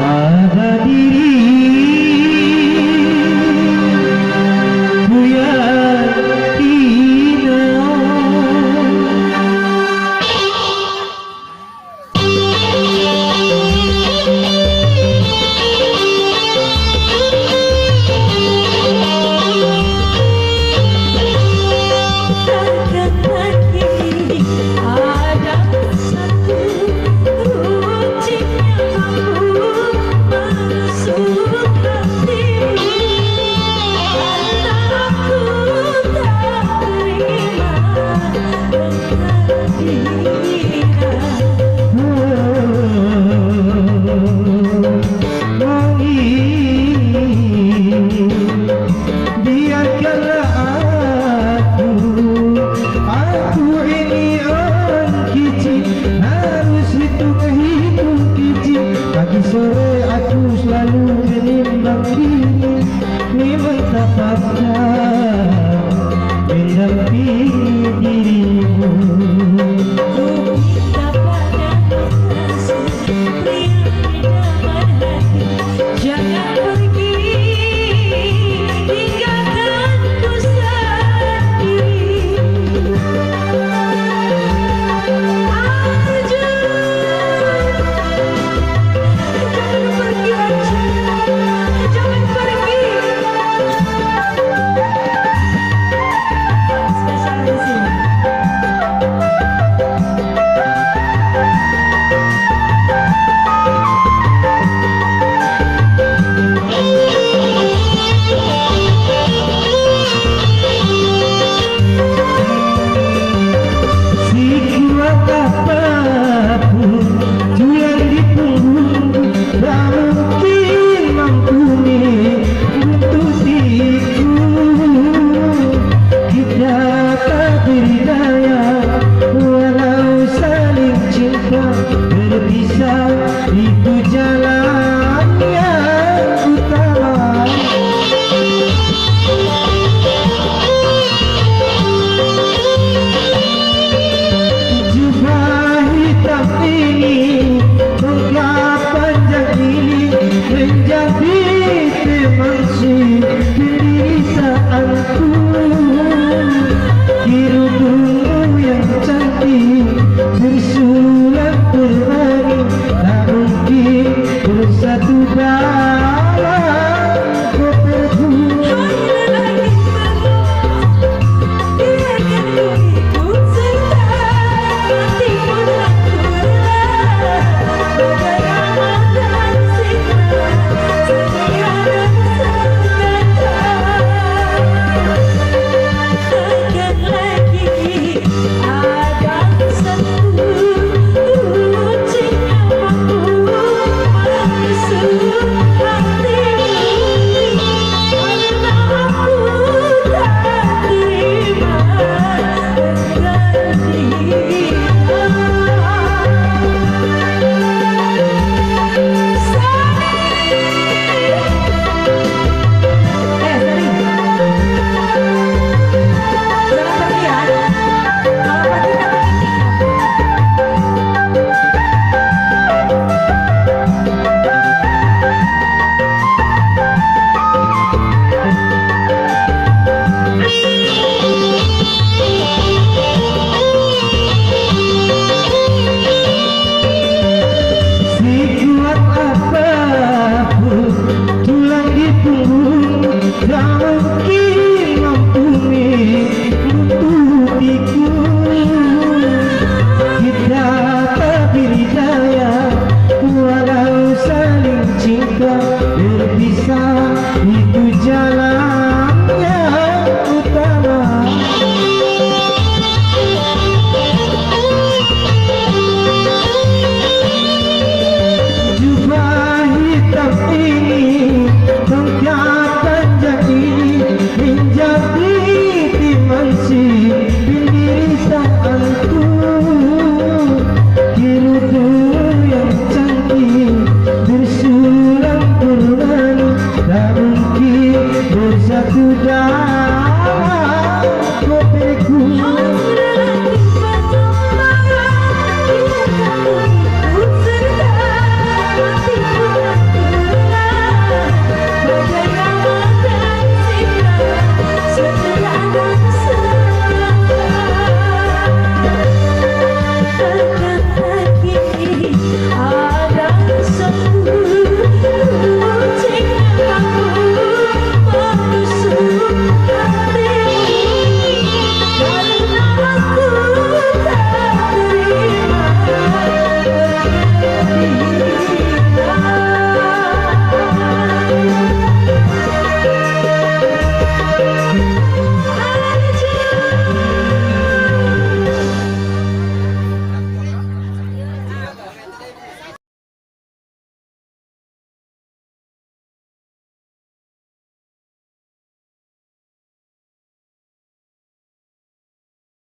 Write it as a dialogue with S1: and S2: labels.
S1: Ada diriku yang hina. Sore aku selalu menimbang diri, memang tak pernah mendampingi dirimu.
S2: Ku minta padamu kasih, beri damai hati, jangan pergi, tinggalkan ku sendiri. Itu jalan yang utama. Jubah hitam ini, tongkat panjang ini menjadi temansi pendirisaanku. Kerudungmu yang cantik bersulam berbagi, tak mungkin bersatu dalam koperku. Lagi penuh, biarkan ku ikut serta, mati pun aku rela. Bagai ramadan sinta, setia dan senjata. Takkan lagi ada satu runcing yang mampu menusuk hatimu, karena aku tak terima dengan
S1: Sekuat apapun tulang di punggung, tak mungkin mampu menutupiku. Kita tak berdaya, walau saling cinta berpisah.